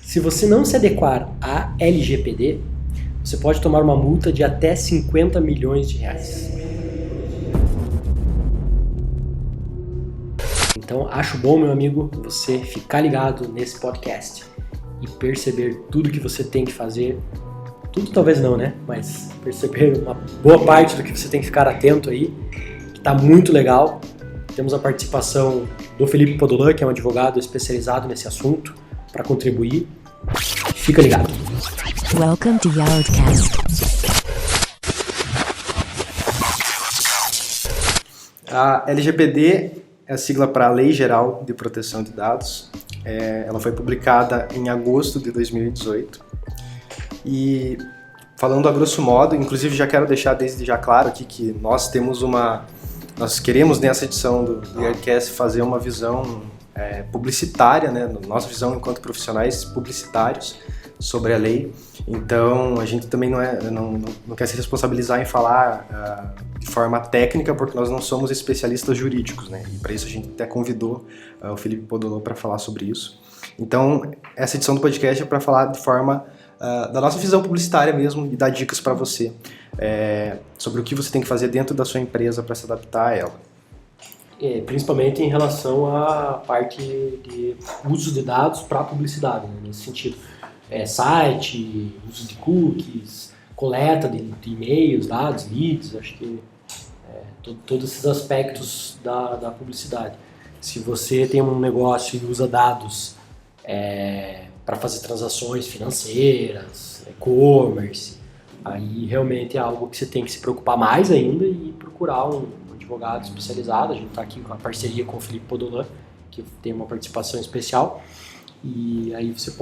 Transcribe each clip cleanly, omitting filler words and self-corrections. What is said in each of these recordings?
Se você não se adequar à LGPD, você pode tomar uma multa de até 50 milhões de reais. Então, acho bom, meu amigo, você ficar ligado nesse podcast e perceber tudo que você tem que fazer. Tudo talvez não, né? Mas perceber uma boa parte do que você tem que ficar atento aí, que tá muito legal. Temos a participação do Felipe Podolan, que é um advogado especializado nesse assunto, para contribuir. Fica ligado. Welcome to Yardcast. A LGPD é a sigla para Lei Geral de Proteção de Dados. Ela foi publicada em agosto de 2018. E falando a grosso modo, inclusive já quero deixar desde já claro aqui que nós queremos nessa edição do Yardcast fazer uma visão publicitária, né? Nossa visão enquanto profissionais publicitários sobre a lei. Então a gente também não quer se responsabilizar em falar de forma técnica, porque nós não somos especialistas jurídicos, né? E para isso a gente até convidou o Felipe Podolan para falar sobre isso. Então essa edição do podcast é para falar de forma da nossa visão publicitária mesmo e dar dicas para você sobre o que você tem que fazer dentro da sua empresa para se adaptar a ela. Principalmente em relação à parte de uso de dados para publicidade, né? Nesse sentido. Site, uso de cookies, coleta de e-mails, dados, leads, acho que todos esses aspectos da publicidade. Se você tem um negócio e usa dados para fazer transações financeiras, e-commerce, aí realmente é algo que você tem que se preocupar mais ainda e procurar um advogado especializado. A gente está aqui com a parceria com o Felipe Podolan, que tem uma participação especial, e aí você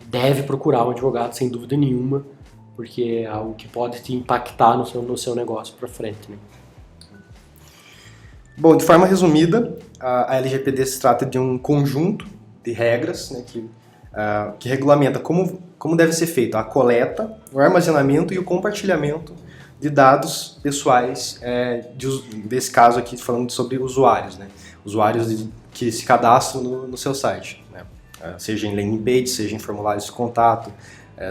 deve procurar um advogado sem dúvida nenhuma, porque é algo que pode te impactar no seu negócio para frente, né? Bom, de forma resumida, a LGPD se trata de um conjunto de regras, né, que regulamenta como deve ser feita a coleta, o armazenamento e o compartilhamento de dados pessoais, desse caso aqui falando sobre usuários, né? Usuários que se cadastram no seu site, né? Seja em landing page, seja em formulários de contato,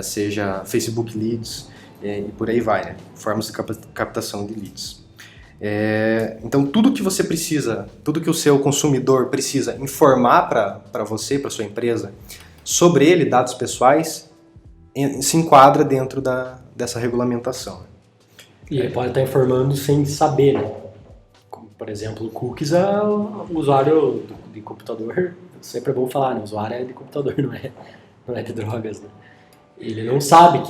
seja Facebook Leads e por aí vai, né? Formas de captação de leads. Então tudo que você precisa, tudo que o seu consumidor precisa informar para você, para sua empresa, sobre ele, dados pessoais, se enquadra dentro dessa regulamentação. E ele pode estar informando sem saber, né? Como, por exemplo, cookies é o usuário de computador, sempre é bom falar, né? O usuário é de computador, não é de drogas, né? Ele não sabe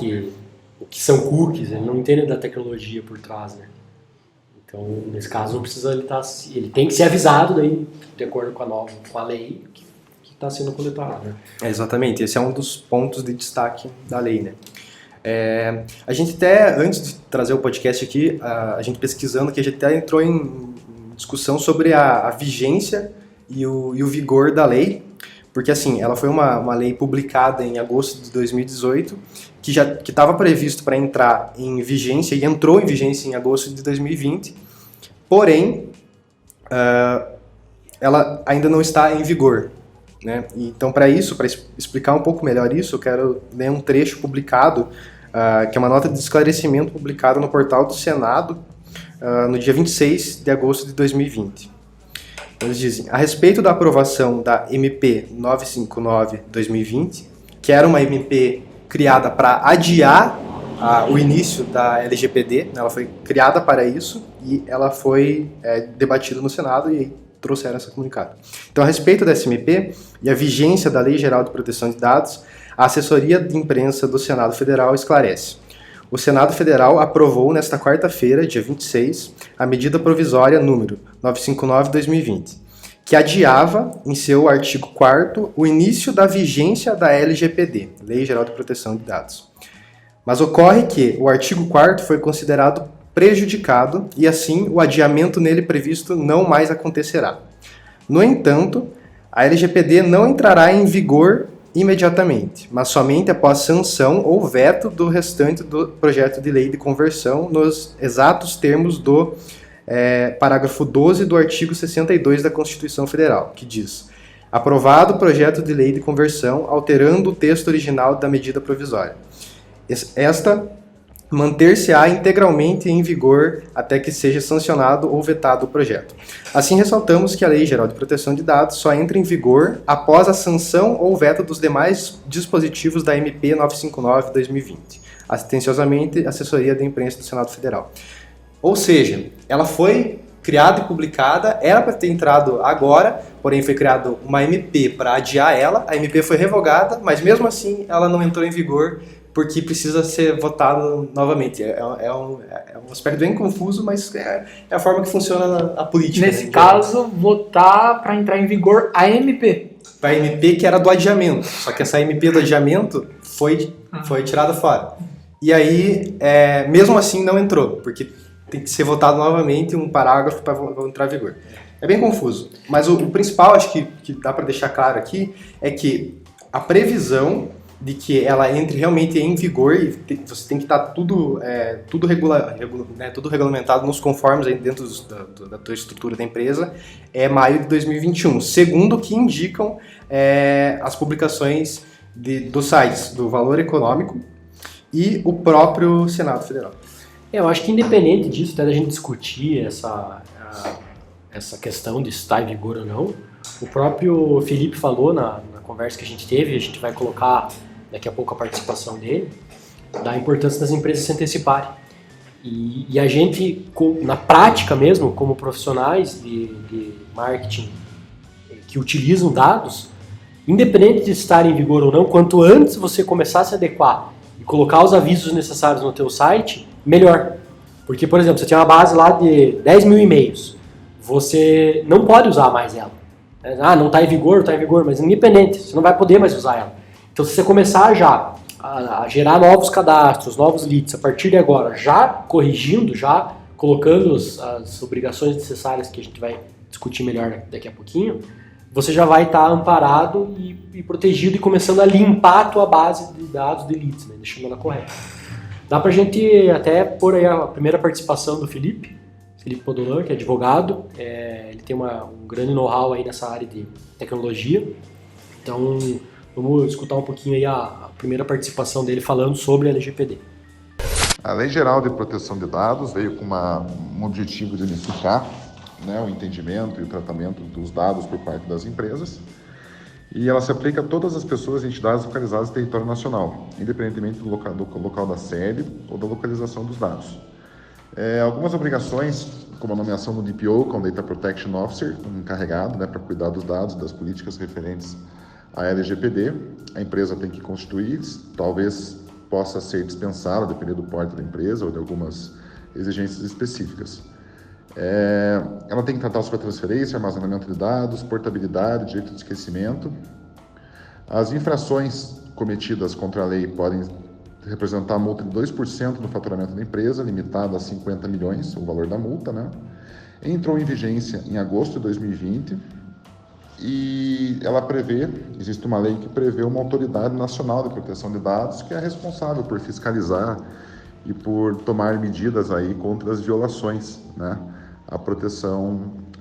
o que são cookies, ele não entende da tecnologia por trás, né? Então, nesse caso, não precisa ele tem que ser avisado daí, de acordo com a lei que está sendo coletado, né? Exatamente, esse é um dos pontos de destaque da lei, né? A gente até, antes de trazer o podcast aqui, a gente pesquisando, que a gente até entrou em discussão sobre a vigência e o vigor da lei, porque assim, ela foi uma lei publicada em agosto de 2018, que estava previsto para entrar em vigência, e entrou em vigência em agosto de 2020, porém, ela ainda não está em vigor, né? Então, para explicar um pouco melhor isso, eu quero ler um trecho publicado, que é uma nota de esclarecimento publicada no portal do Senado, no dia 26 de agosto de 2020. Eles dizem: a respeito da aprovação da MP 959/2020, que era uma MP criada para adiar o início da LGPD, ela foi criada para isso e ela foi debatida no Senado e trouxeram essa comunicado. Então, a respeito dessa MP e a vigência da Lei Geral de Proteção de Dados, a assessoria de imprensa do Senado Federal esclarece: o Senado Federal aprovou nesta quarta-feira, dia 26, a medida provisória número 959/2020, que adiava, em seu artigo 4º, o início da vigência da LGPD, Lei Geral de Proteção de Dados. Mas ocorre que o artigo 4º foi considerado prejudicado e, assim, o adiamento nele previsto não mais acontecerá. No entanto, a LGPD não entrará em vigor imediatamente, mas somente após sanção ou veto do restante do projeto de lei de conversão nos exatos termos do parágrafo 12 do artigo 62 da Constituição Federal, que diz: Aprovado o projeto de lei de conversão, alterando o texto original da medida provisória. Esta manter-se-á integralmente em vigor até que seja sancionado ou vetado o projeto. Assim, ressaltamos que a Lei Geral de Proteção de Dados só entra em vigor após a sanção ou veto dos demais dispositivos da MP 959/2020. Atenciosamente, Assessoria da Imprensa do Senado Federal. Ou seja, ela foi criada e publicada, era para ter entrado agora, porém foi criada uma MP para adiar ela, a MP foi revogada, mas mesmo assim ela não entrou em vigor porque precisa ser votado novamente. É um aspecto bem confuso, mas é a forma que funciona a política. Nesse caso, votar para entrar em vigor a MP. Para a MP que era do adiamento, só que essa MP do adiamento foi tirada fora. E aí, mesmo assim, não entrou, porque tem que ser votado novamente um parágrafo para entrar em vigor. É bem confuso, mas o principal, acho que dá para deixar claro aqui, é que a previsão de que ela entre realmente em vigor e você tem que estar tudo regulamentado nos conformes aí dentro da tua estrutura da empresa, é maio de 2021, segundo o que indicam as publicações dos sites do Valor Econômico e o próprio Senado Federal. Eu acho que independente disso, até da gente discutir essa questão de estar em vigor ou não, o próprio Felipe falou na conversa que a gente teve, a gente vai colocar daqui a pouco a participação dele, da importância das empresas se anteciparem. E a gente, na prática mesmo, como profissionais de marketing que utilizam dados, independente de estar em vigor ou não, quanto antes você começar a se adequar e colocar os avisos necessários no teu site, melhor. Porque, por exemplo, você tem uma base lá de 10 mil e-mails, você não pode usar mais ela. Não está em vigor, mas independente, você não vai poder mais usar ela. Então, se você começar já a gerar novos cadastros, novos leads, a partir de agora, já corrigindo, já colocando as obrigações necessárias que a gente vai discutir melhor daqui a pouquinho, você já vai estar amparado e protegido e começando a limpar a tua base de dados de leads, né, deixando ela correta. Dá pra gente até pôr aí a primeira participação do Felipe Podolan, que é advogado, ele tem um grande know-how aí nessa área de tecnologia, então vamos escutar um pouquinho aí a primeira participação dele falando sobre a LGPD. A Lei Geral de Proteção de Dados veio com um objetivo de unificar, né, o entendimento e o tratamento dos dados por parte das empresas, e ela se aplica a todas as pessoas e entidades localizadas no território nacional, independentemente do local da sede ou da localização dos dados. Algumas obrigações, como a nomeação do DPO, que é o Data Protection Officer, um encarregado, né, para cuidar dos dados e das políticas referentes à LGPD, a empresa tem que constituir, talvez possa ser dispensada, dependendo do porte da empresa ou de algumas exigências específicas. Ela tem que tratar sobre a transferência, armazenamento de dados, portabilidade, direito de esquecimento. As infrações cometidas contra a lei podem representar multa de 2% do faturamento da empresa, limitada a 50 milhões, o valor da multa, né? Entrou em vigência em agosto de 2020 e ela existe uma lei que prevê uma autoridade nacional de proteção de dados que é responsável por fiscalizar e por tomar medidas aí contra as violações, né?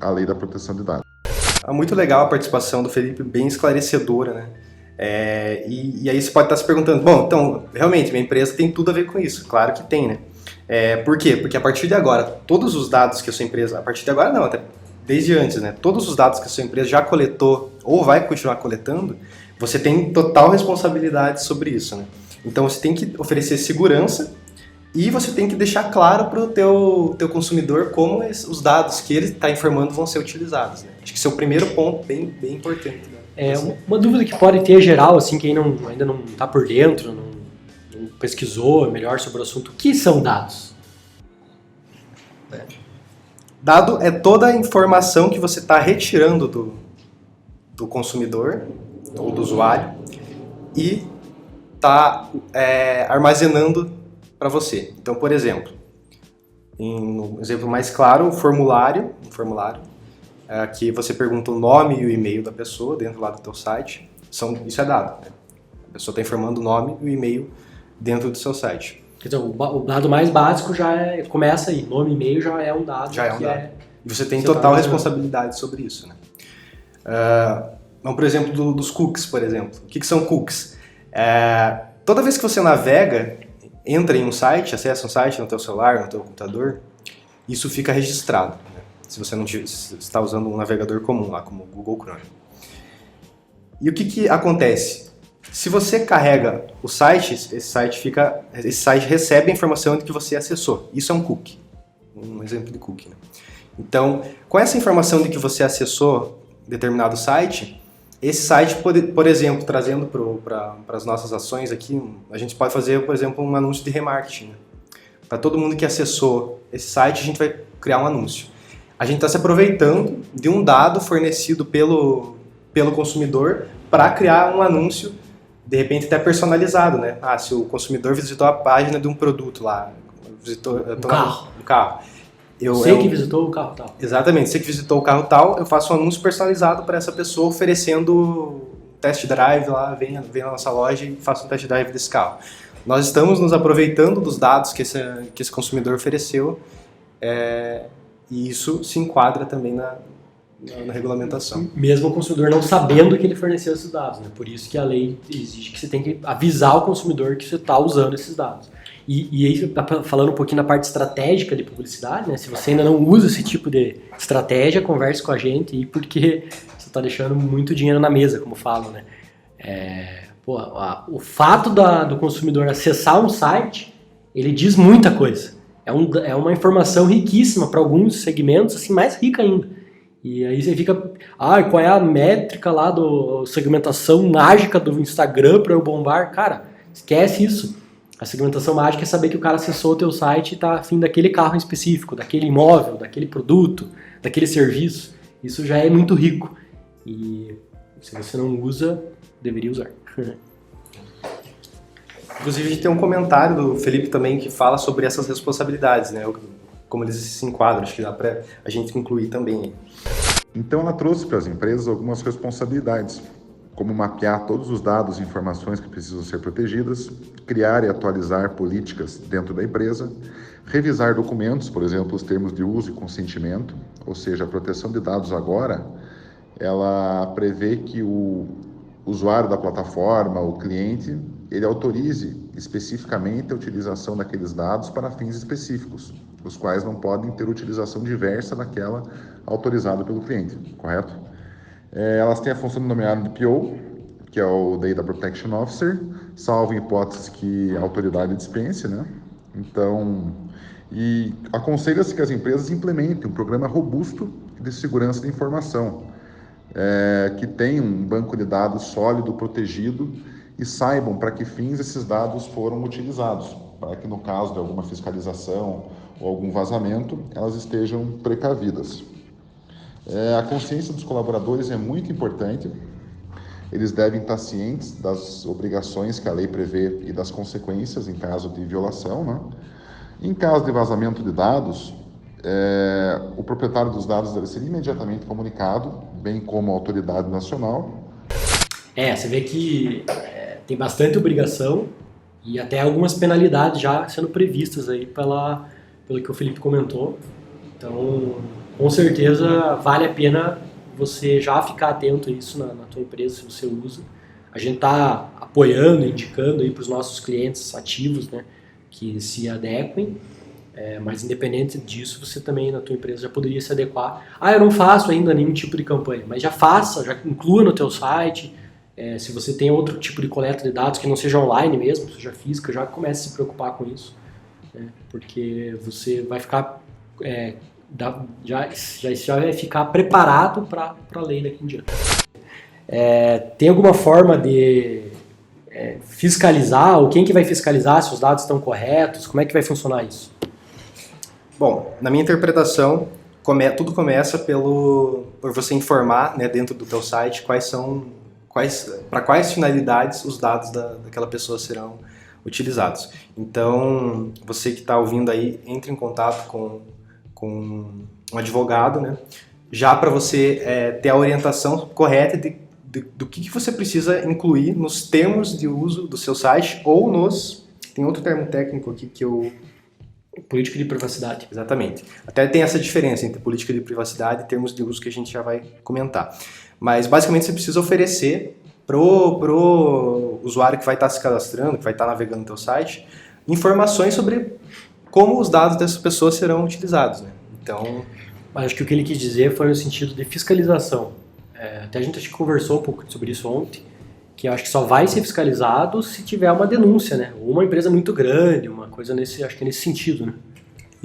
A lei da proteção de dados. É muito legal a participação do Felipe, bem esclarecedora, né? E aí você pode estar se perguntando, bom, então, realmente, minha empresa tem tudo a ver com isso. Claro que tem, né? Por quê? Porque a partir de agora, todos os dados que a sua empresa, a partir de agora não, até desde antes, né? Todos os dados que a sua empresa já coletou ou vai continuar coletando, você tem total responsabilidade sobre isso, né? Então você tem que oferecer segurança e você tem que deixar claro para o teu consumidor como os dados que ele está informando vão ser utilizados, né? Acho que esse é o primeiro ponto bem importante, né? Uma dúvida que pode ter geral, assim, quem ainda não está por dentro, não pesquisou melhor sobre o assunto, o que são dados? Dado é toda a informação que você está retirando do consumidor ou do usuário e está armazenando para você. Então, por exemplo, um exemplo mais claro, um formulário que você pergunta o nome e o e-mail da pessoa dentro lá do teu site, isso é dado, né? A pessoa está informando o nome e o e-mail dentro do seu site. Quer dizer, o dado mais básico começa aí, nome e e-mail já é um dado. Já é um dado. E você tem total responsabilidade sobre isso, né? Vamos, por exemplo, dos cookies, por exemplo. O que são cookies? Toda vez que você navega, entra em um site, acessa um site no teu celular, no teu computador, isso fica registrado, né? Se você não está usando um navegador comum lá, como o Google Chrome. E o que acontece? Se você carrega o site, esse site recebe a informação de que você acessou. Isso é um cookie, um exemplo de cookie, né? Então, com essa informação de que você acessou determinado site, esse site, por exemplo, trazendo para as nossas ações aqui, a gente pode fazer, por exemplo, um anúncio de remarketing, né? Para todo mundo que acessou esse site, a gente vai criar um anúncio. A gente está se aproveitando de um dado fornecido pelo consumidor para criar um anúncio, de repente até personalizado, né? Se o consumidor visitou a página de um produto lá, visitou um carro. Que visitou o carro tal. Exatamente, você que visitou o carro tal, eu faço um anúncio personalizado para essa pessoa oferecendo test drive lá, vem na nossa loja e faça um test drive desse carro. Nós estamos nos aproveitando dos dados que esse consumidor ofereceu, e isso se enquadra também na regulamentação. Mesmo o consumidor não sabendo que ele forneceu esses dados, né? Por isso que a lei exige que você tem que avisar o consumidor que você está usando esses dados. E aí, falando um pouquinho na parte estratégica de publicidade, né? Se você ainda não usa esse tipo de estratégia, converse com a gente aí, porque você está deixando muito dinheiro na mesa, como falam, né? O fato do consumidor acessar um site, ele diz muita coisa. É uma informação riquíssima para alguns segmentos, assim, mais rica ainda. E aí você fica, qual é a métrica lá da segmentação mágica do Instagram para eu bombar? Cara, esquece isso. A segmentação mágica é saber que o cara acessou o teu site e está afim daquele carro em específico, daquele imóvel, daquele produto, daquele serviço. Isso já é muito rico. E se você não usa, deveria usar. Inclusive, a gente tem um comentário do Felipe também que fala sobre essas responsabilidades, né? Como eles se enquadram, acho que dá para a gente incluir também. Então, ela trouxe para as empresas algumas responsabilidades, como mapear todos os dados e informações que precisam ser protegidas, criar e atualizar políticas dentro da empresa, revisar documentos, por exemplo, os termos de uso e consentimento, ou seja, a proteção de dados agora, ela prevê que o usuário da plataforma, o cliente, ele autorize especificamente a utilização daqueles dados para fins específicos, os quais não podem ter utilização diversa daquela autorizada pelo cliente, correto? Elas têm a função denominada de PO, que é o Data Protection Officer, salvo em hipótese que a autoridade dispense, né? Então, e aconselha-se que as empresas implementem um programa robusto de segurança da informação, que tenha um banco de dados sólido, protegido, e saibam para que fins esses dados foram utilizados, para que no caso de alguma fiscalização ou algum vazamento, elas estejam precavidas. A consciência dos colaboradores é muito importante. Eles devem estar cientes das obrigações que a lei prevê e das consequências em caso de violação, né? Em caso de vazamento de dados, o proprietário dos dados deve ser imediatamente comunicado, bem como a autoridade nacional. Você vê que tem bastante obrigação e até algumas penalidades já sendo previstas aí pelo que o Felipe comentou. Então, com certeza vale a pena você já ficar atento a isso na tua empresa, se você usa. A gente está apoiando, indicando aí para os nossos clientes ativos, né, que se adequem, mas independente disso, você também na tua empresa já poderia se adequar. Eu não faço ainda nenhum tipo de campanha, mas já faça, já inclua no teu site. Se você tem outro tipo de coleta de dados que não seja online mesmo, seja física, já comece a se preocupar com isso, né, porque você vai ficar... já vai ficar preparado para a lei daqui em diante. Tem alguma forma de fiscalizar, ou quem que vai fiscalizar se os dados estão corretos? Como é que vai funcionar isso? Bom, na minha interpretação, tudo começa por você informar, né, dentro do teu site para quais finalidades os dados daquela pessoa serão utilizados. Então, você que está ouvindo aí, entre em contato com um advogado, né? Já para você ter a orientação correta do que você precisa incluir nos termos de uso do seu site ou tem outro termo técnico aqui que eu... Política de privacidade. Exatamente. Até tem essa diferença entre política de privacidade e termos de uso que a gente já vai comentar. Mas basicamente você precisa oferecer pro usuário que vai estar se cadastrando, que vai estar navegando no teu site, informações sobre como os dados dessa pessoa serão utilizados, né? Então, Mas acho que o que ele quis dizer foi no sentido de fiscalização. Até a gente acho que conversou um pouco sobre isso ontem, que eu acho que só vai ser fiscalizado se tiver uma denúncia, né? Ou uma empresa muito grande, uma coisa acho que é nesse sentido, né?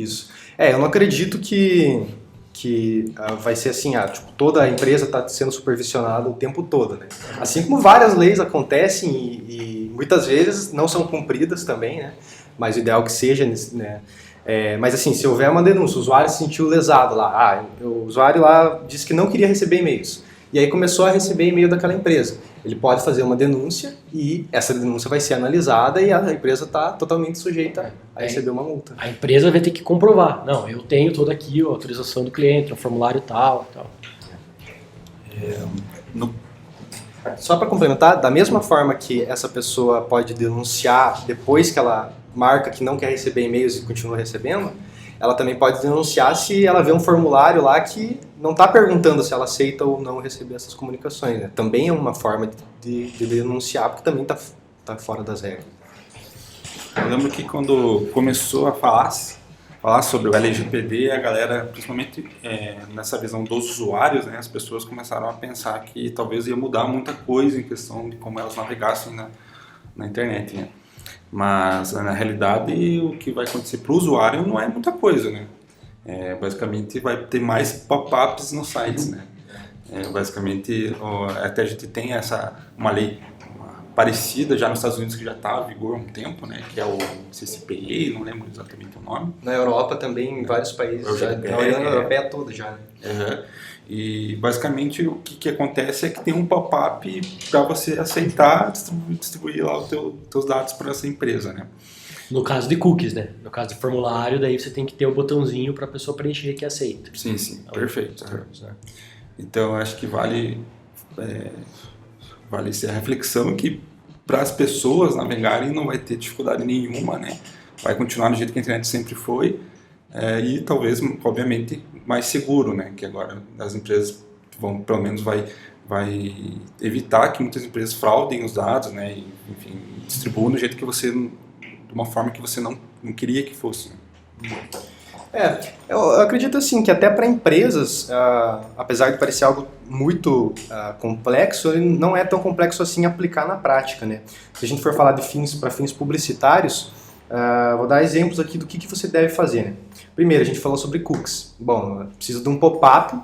isso. Eu não acredito que vai ser assim, tipo, toda a empresa está sendo supervisionada o tempo todo, né? Assim como várias leis acontecem e muitas vezes não são cumpridas também, né? Mas o ideal que seja, né? Mas assim, se houver uma denúncia, o usuário se sentiu lesado lá, o usuário lá disse que não queria receber e-mails, e aí começou a receber e-mail daquela empresa. Ele pode fazer uma denúncia e essa denúncia vai ser analisada e a empresa está totalmente sujeita a receber uma multa. A empresa vai ter que comprovar. Não, eu tenho toda aqui a autorização do cliente, o formulário tal. Só para complementar, da mesma forma que essa pessoa pode denunciar depois que ela marca que não quer receber e-mails e continua recebendo, ela também pode denunciar se ela vê um formulário lá que não está perguntando se ela aceita ou não receber essas comunicações, né? Também é uma forma de denunciar, porque também está fora das regras. Eu lembro que quando começou a falar sobre o LGPD, a galera, principalmente nessa visão dos usuários, né, as pessoas começaram a pensar que talvez ia mudar muita coisa em questão de como elas navegassem na internet, né? Mas, na realidade, o que vai acontecer para o usuário não é muita coisa, né? Basicamente, vai ter mais pop-ups nos sites, né? Basicamente, até a gente tem uma lei parecida já nos Estados Unidos que já está em vigor há um tempo, né? Que é o CCPA, não lembro exatamente o nome. Na Europa também, em vários países, na União Europeia toda já, né? Uhum. E basicamente o que acontece é que tem um pop-up para você aceitar distribuir lá os teus dados para essa empresa, né? No caso de cookies, né? No caso de formulário, daí você tem que ter um botãozinho para a pessoa preencher que aceita. Sim, perfeito. Então acho que vale ser a reflexão que para as pessoas navegarem não vai ter dificuldade nenhuma, né? Vai continuar do jeito que a internet sempre foi. E talvez, obviamente, mais seguro, né? Que agora as empresas vão, pelo menos, vai evitar que muitas empresas fraudem os dados, né? E, enfim, distribuam do jeito que você, de uma forma que você não queria que fosse. Eu acredito assim que até para empresas, apesar de parecer algo muito complexo, ele não é tão complexo assim aplicar na prática, né? Se a gente for falar de fins publicitários, vou dar exemplos aqui do que você deve fazer, né? Primeiro, a gente falou sobre cookies. Bom, precisa de um pop-up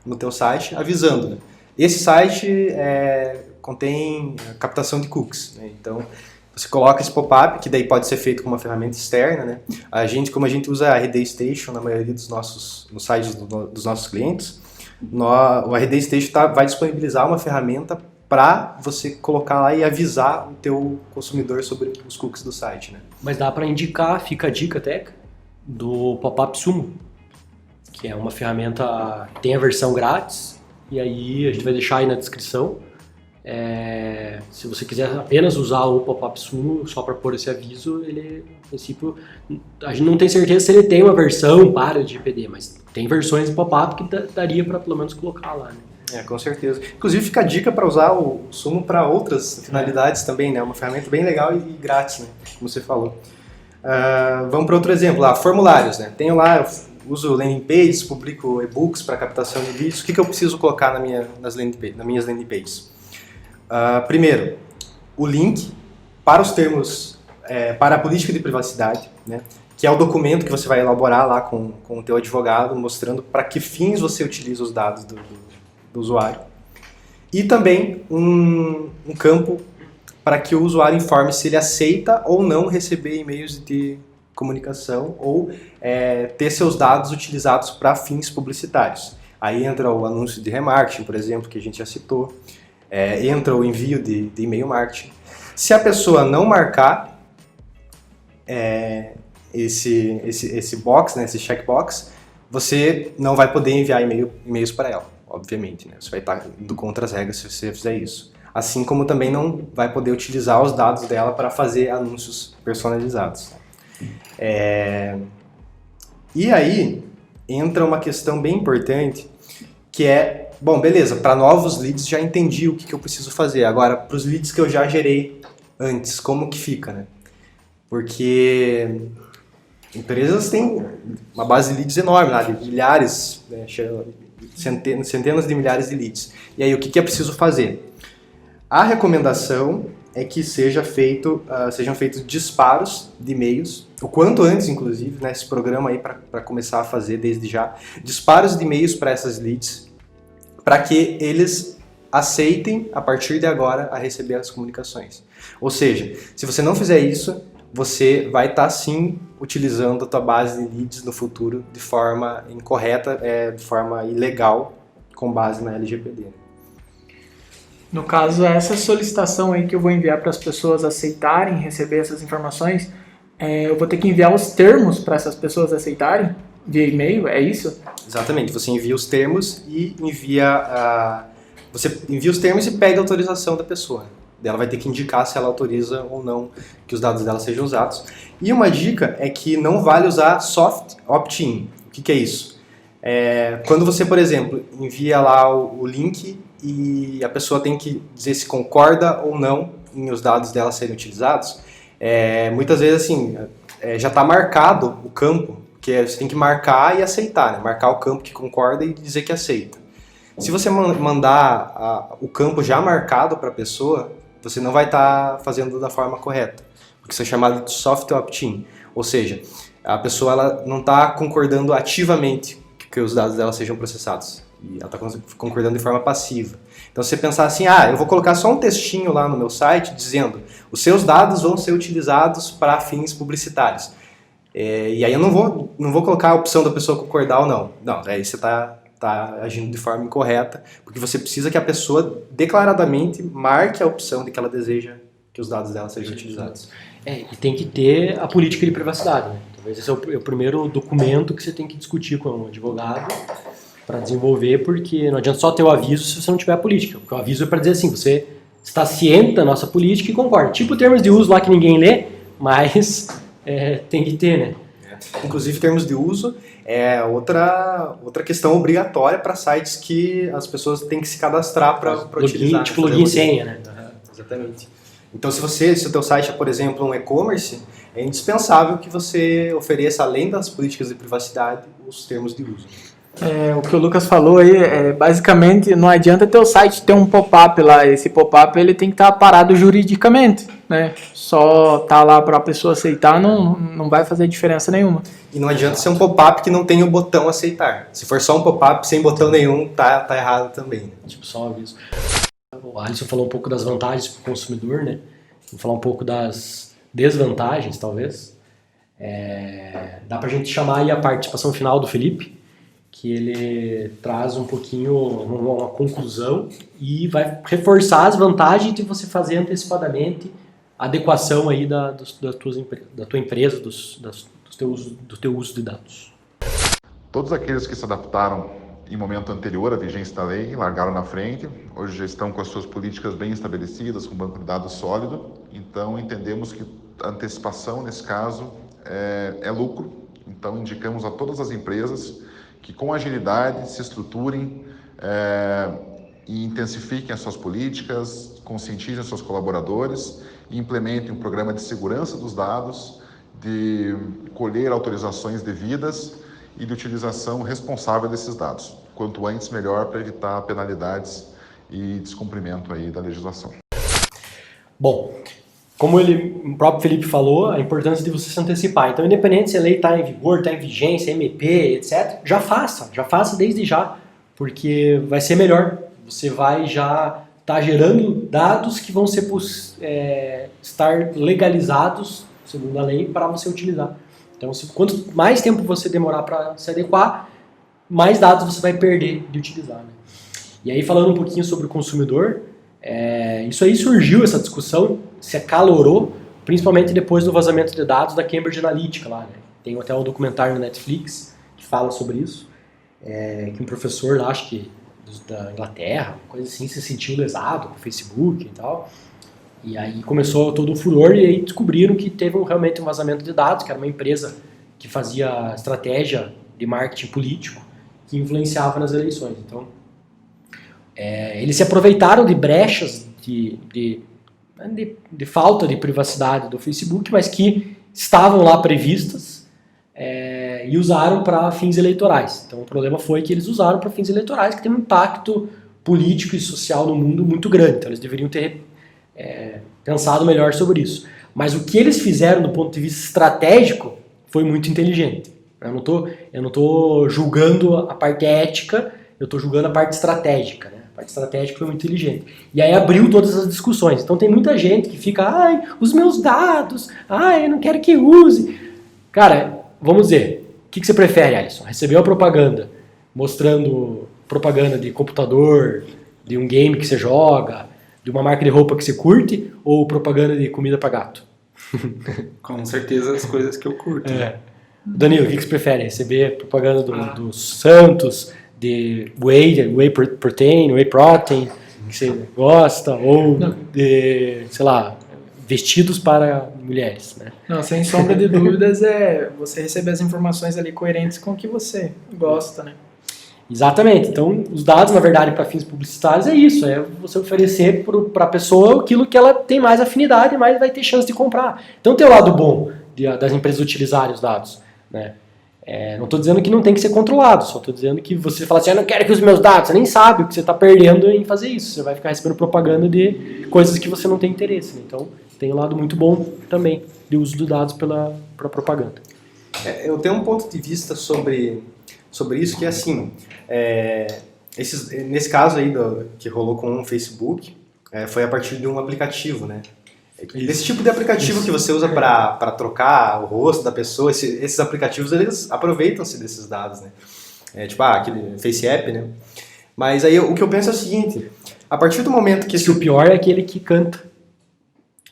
no teu site avisando, né? Esse site contém captação de cookies, né? Então, você coloca esse pop-up, que daí pode ser feito com uma ferramenta externa, né? Como a gente usa a RD Station na maioria nos sites dos nossos clientes, o RD Station vai disponibilizar uma ferramenta para você colocar lá e avisar o teu consumidor sobre os cookies do site, né? Mas dá para indicar, fica a dica até, do Pop-up Sumo, que é uma ferramenta que tem a versão grátis, e aí a gente vai deixar aí na descrição. Se você quiser apenas usar o Pop-up Sumo só para pôr esse aviso, ele, a princípio, a gente não tem certeza se ele tem uma versão para LGPD, mas tem versões de pop-up que daria para pelo menos colocar lá, né? Com certeza. Inclusive fica a dica para usar o Sumo para outras finalidades também, né? Uma ferramenta bem legal e grátis, né? Como você falou. Vamos para outro exemplo lá, formulários, né? Tenho lá, eu uso landing pages, publico e-books para captação de vídeos. O que eu preciso colocar nas minhas landing pages? Primeiro, o link para os termos, para a política de privacidade, né? Que é o documento que você vai elaborar lá com o teu advogado, mostrando para que fins você utiliza os dados do usuário. E também um campo para que o usuário informe se ele aceita ou não receber e-mails de comunicação ou ter seus dados utilizados para fins publicitários. Aí entra o anúncio de remarketing, por exemplo, que a gente já citou. Entra o envio de e-mail marketing. Se a pessoa não marcar esse box, né, esse checkbox, você não vai poder enviar e-mails para ela, obviamente, né? Você vai estar indo contra as regras se você fizer isso. Assim como também não vai poder utilizar os dados dela para fazer anúncios personalizados. E aí entra uma questão bem importante, que é bom, beleza, para novos leads já entendi o que eu preciso fazer. Agora, para os leads que eu já gerei antes, como que fica, né? Porque empresas têm uma base de leads enorme, lá, de milhares, né, centenas de milhares de leads. E aí, o que é preciso fazer? A recomendação é que sejam feitos disparos de e-mails, o quanto antes, inclusive, né, esse programa aí para começar a fazer desde já, disparos de e-mails para essas leads, para que eles aceitem, a partir de agora, a receber as comunicações. Ou seja, se você não fizer isso, você vai estar, sim, utilizando a tua base de leads no futuro de forma incorreta, de forma ilegal, com base na LGPD. No caso, essa solicitação aí que eu vou enviar para as pessoas aceitarem receber essas informações, eu vou ter que enviar os termos para essas pessoas aceitarem via e-mail, é isso? Exatamente, você envia os termos e você envia os termos e pede a autorização da pessoa. Ela vai ter que indicar se ela autoriza ou não que os dados dela sejam usados. E uma dica é que não vale usar soft opt-in. O que é isso? Quando você, por exemplo, envia lá o link e a pessoa tem que dizer se concorda ou não em os dados dela serem utilizados, muitas vezes assim, já está marcado o campo, que você tem que marcar e aceitar, né? Marcar o campo que concorda e dizer que aceita. Se você mandar o campo já marcado para a pessoa, você não vai estar fazendo da forma correta, porque isso é chamado de soft opt-in, ou seja, a pessoa ela não está concordando ativamente que os dados dela sejam processados, e ela está concordando de forma passiva. Então, se você pensar assim, eu vou colocar só um textinho lá no meu site dizendo os seus dados vão ser utilizados para fins publicitários. E aí eu não vou colocar a opção da pessoa concordar ou não. Não, aí você está agindo de forma incorreta, porque você precisa que a pessoa declaradamente marque a opção de que ela deseja que os dados dela sejam utilizados. E tem que ter a política de privacidade, né? Talvez esse é o primeiro documento que você tem que discutir com um advogado para desenvolver, porque não adianta só ter o aviso se você não tiver a política. Porque o aviso é para dizer assim, você está ciente da nossa política e concorda. Tipo termos de uso lá que ninguém lê, mas tem que ter, né? Inclusive, termos de uso é outra questão obrigatória para sites que as pessoas têm que se cadastrar para utilizar. Tipo login e senha, né? Exatamente. Então, se o teu site é, por exemplo, um e-commerce, é indispensável que você ofereça, além das políticas de privacidade, os termos de uso. O que o Lucas falou aí, basicamente, não adianta ter o site ter um pop-up lá. Esse pop-up ele tem que estar parado juridicamente, né? Só tá lá para a pessoa aceitar não vai fazer diferença nenhuma. E não adianta ser um pop-up que não tem o botão aceitar. Se for só um pop-up sem botão nenhum, tá errado também. Né? Tipo, só um aviso. O Alisson falou um pouco das vantagens para o consumidor, né? Vou falar um pouco das desvantagens, talvez. Dá pra gente chamar aí a participação final do Felipe, que ele traz um pouquinho uma conclusão e vai reforçar as vantagens de você fazer antecipadamente a adequação aí da tua empresa, do teu uso de dados. Todos aqueles que se adaptaram em momento anterior à vigência da lei, largaram na frente, hoje já estão com as suas políticas bem estabelecidas, com um banco de dados sólido, então entendemos que a antecipação, nesse caso, é lucro, então indicamos a todas as empresas que com agilidade se estruturem e intensifiquem as suas políticas, conscientizem os seus colaboradores e implementem um programa de segurança dos dados, de colher autorizações devidas e de utilização responsável desses dados. Quanto antes, melhor, para evitar penalidades e descumprimento aí da legislação. Bom, como o próprio Felipe falou, a importância de você se antecipar. Então, independente se a lei está em vigor, está em vigência, MP, etc., já faça desde já, porque vai ser melhor. Você vai já estar gerando dados que vão estar legalizados, segundo a lei, para você utilizar. Então, quanto mais tempo você demorar para se adequar, mais dados você vai perder de utilizar. Né? E aí, falando um pouquinho sobre o consumidor, isso aí surgiu, essa discussão se acalorou, principalmente depois do vazamento de dados da Cambridge Analytica. Lá, né? Tem até um documentário no Netflix que fala sobre isso, que um professor lá, acho que da Inglaterra, coisa assim, se sentiu lesado com o Facebook e tal. E aí começou todo o furor e aí descobriram que teve realmente um vazamento de dados, que era uma empresa que fazia estratégia de marketing político que influenciava nas eleições. Então, eles se aproveitaram de brechas de falta de privacidade do Facebook, mas que estavam lá previstas e usaram para fins eleitorais. Então o problema foi que eles usaram para fins eleitorais, que tem um impacto político e social no mundo muito grande. Então eles deveriam ter pensado melhor sobre isso. Mas o que eles fizeram do ponto de vista estratégico foi muito inteligente. Eu não tô julgando a parte ética, eu estou julgando a parte estratégica, né? A parte estratégica foi muito inteligente. E aí abriu todas as discussões. Então tem muita gente que fica, os meus dados, eu não quero que use. Cara, vamos dizer, o que você prefere, Alisson? Receber uma propaganda mostrando propaganda de computador, de um game que você joga, de uma marca de roupa que você curte, ou propaganda de comida para gato? Com certeza as coisas que eu curto. Danilo, o que você prefere? Receber propaganda do Santos, de whey protein, que você gosta, ou de, sei lá, vestidos para mulheres, né? Não, sem sombra de dúvidas é você receber as informações ali coerentes com o que você gosta, né? Exatamente. Então, os dados, na verdade, para fins publicitários é isso, é você oferecer para a pessoa aquilo que ela tem mais afinidade e mais vai ter chance de comprar. Então, tem o lado bom das empresas utilizarem os dados, né? Não estou dizendo que não tem que ser controlado, só estou dizendo que você fala assim, eu não quero que use meus dados, você nem sabe o que você está perdendo em fazer isso, você vai ficar recebendo propaganda de coisas que você não tem interesse, né? Então, tem um lado muito bom também de uso dos dados para propaganda. Eu tenho um ponto de vista sobre isso que é assim, nesse caso aí que rolou com o Facebook, foi a partir de um aplicativo, né? Esse tipo de aplicativo que você usa para trocar o rosto da pessoa, esses aplicativos eles aproveitam-se desses dados, né? Tipo, aquele Face App, né? Mas aí o que eu penso é o seguinte, a partir do momento que... O pior é aquele que canta.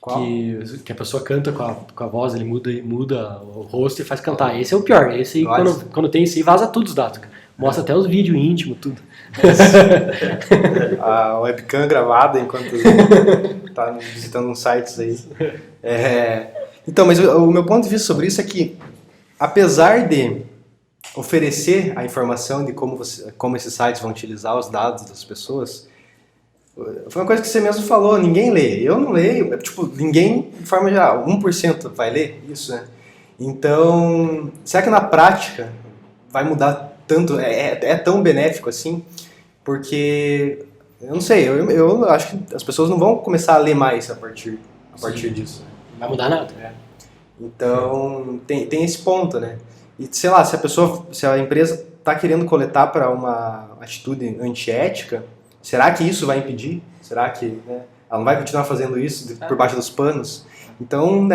Qual? Que a pessoa canta com a voz, ele muda o rosto e faz cantar. Esse é o pior. Esse aí, quando tem esse aí, vaza tudo os dados. Mostra até os vídeos íntimos, tudo. A webcam gravada enquanto tá visitando uns sites aí. Então, mas o meu ponto de vista sobre isso é que, apesar de oferecer a informação de como esses sites vão utilizar os dados das pessoas, foi uma coisa que você mesmo falou, ninguém lê. Eu não leio, ninguém, de forma geral, 1% vai ler isso, né? Então, será que na prática vai mudar tanto, é tão benéfico assim? Porque, eu não sei, eu acho que as pessoas não vão começar a ler mais a partir disso. Não vai mudar nada. Então, tem esse ponto, né? E, sei lá, se a empresa está querendo coletar para uma atitude antiética, será que isso vai impedir? Será que ela não vai continuar fazendo isso por baixo dos panos? Então,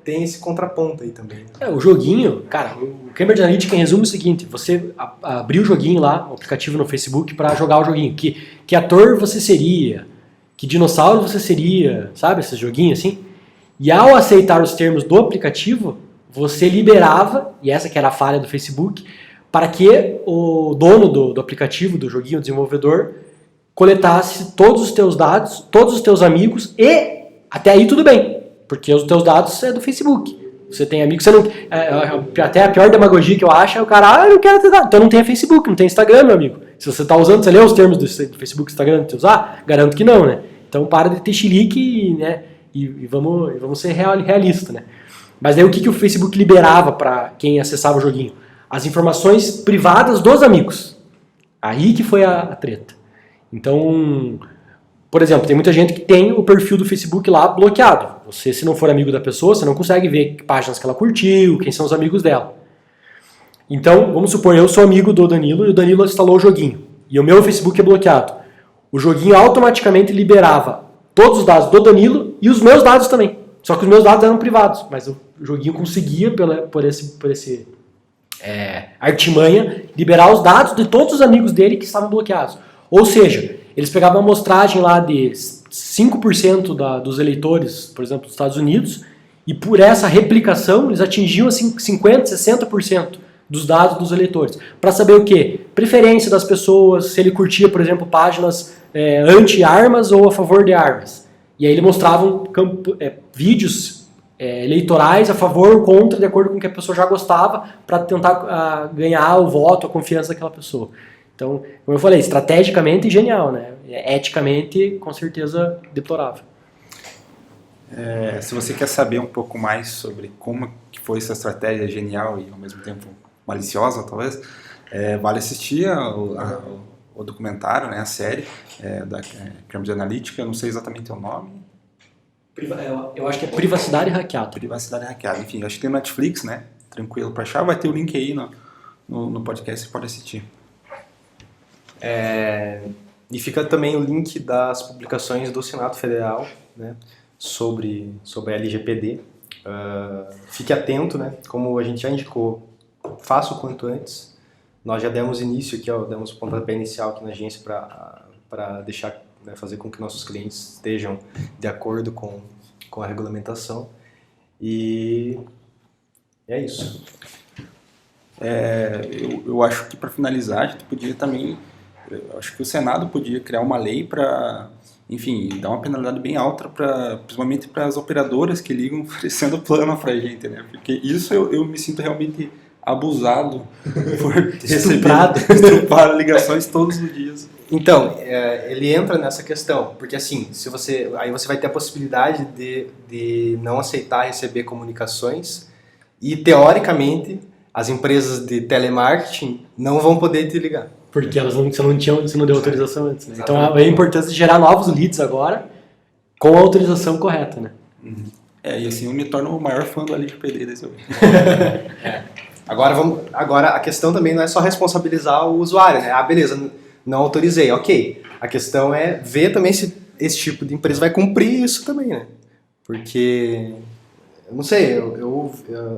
tem esse contraponto aí também. O joguinho, cara, o Cambridge Analytica em resumo é o seguinte, você abriu o joguinho lá, o aplicativo no Facebook, para jogar o joguinho. Que ator você seria? Que dinossauro você seria? Sabe, esses joguinhos assim? E ao aceitar os termos do aplicativo, você liberava, e essa que era a falha do Facebook, para que o dono do aplicativo, do joguinho, o desenvolvedor, coletasse todos os teus dados, todos os teus amigos, e até aí tudo bem, porque os teus dados é do Facebook. Você tem amigos, você não... até a pior demagogia que eu acho é o cara, eu não quero ter dados. Então não tem Facebook, não tem Instagram, meu amigo. Se você está usando, você leu os termos do Facebook e Instagram para usar? Garanto que não, né? Então para de ter chilique, né? E vamos ser realistas, né? Mas aí o que o Facebook liberava para quem acessava o joguinho? As informações privadas dos amigos. Aí que foi a treta. Então, por exemplo, tem muita gente que tem o perfil do Facebook lá bloqueado. Você, se não for amigo da pessoa, você não consegue ver que páginas que ela curtiu, quem são os amigos dela. Então, vamos supor, eu sou amigo do Danilo e o Danilo instalou o joguinho. E o meu Facebook é bloqueado. O joguinho automaticamente liberava todos os dados do Danilo e os meus dados também. Só que os meus dados eram privados, mas o joguinho conseguia, por esse artimanha, liberar os dados de todos os amigos dele que estavam bloqueados. Ou seja, eles pegavam uma amostragem lá de 5% dos eleitores, por exemplo, dos Estados Unidos, e por essa replicação eles atingiam assim, 50%, 60% dos dados dos eleitores. Para saber o quê? Preferência das pessoas, se ele curtia, por exemplo, páginas anti-armas ou a favor de armas. E aí ele mostrava vídeos eleitorais a favor ou contra, de acordo com o que a pessoa já gostava, para tentar ganhar o voto, a confiança daquela pessoa. Então, como eu falei, estrategicamente genial, né? Eticamente, com certeza, deplorável. Se você quer saber um pouco mais sobre como que foi essa estratégia genial e ao mesmo tempo maliciosa, talvez, vale assistir o documentário, né, a série da Cambridge Analytica, eu não sei exatamente o nome. Eu acho que é Privacidade Hackeada. Privacidade Hackeada, enfim, acho que tem no Netflix, né, tranquilo para achar, vai ter o link aí no podcast, você pode assistir. E fica também o link das publicações do Senado Federal, né, sobre a LGPD. Fique atento, né, como a gente já indicou, faça o quanto antes. Nós já demos início aqui, demos o pontapé inicial aqui na agência para deixar, né, fazer com que nossos clientes estejam de acordo com a regulamentação. E é isso. Eu acho que para finalizar, a gente podia também, eu acho que o Senado podia criar uma lei para, enfim, dar uma penalidade bem alta, principalmente para as operadoras que ligam oferecendo plano para a gente, né? Porque isso eu me sinto realmente abusado por receber ligações todos os dias. Então, ele entra nessa questão, porque assim, aí você vai ter a possibilidade de não aceitar receber comunicações e, teoricamente, as empresas de telemarketing não vão poder te ligar. Porque você não deu autorização antes, né? Então é importante gerar novos leads agora com a autorização correta, né? E assim eu me torno o maior fã do LGPD desse momento. Agora a questão também não é só responsabilizar o usuário, né? Beleza, não autorizei, ok. A questão é ver também se esse tipo de empresa vai cumprir isso também, né? Porque, eu não sei,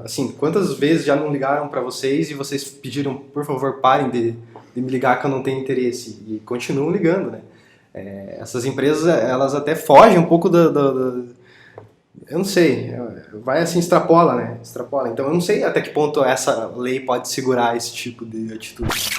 assim, quantas vezes já não ligaram para vocês e vocês pediram, por favor, parem de me ligar que eu não tenho interesse, e continuam ligando, né? Essas empresas, elas até fogem um pouco eu não sei, vai assim, extrapola, né? Extrapola. Então eu não sei até que ponto essa lei pode segurar esse tipo de atitude.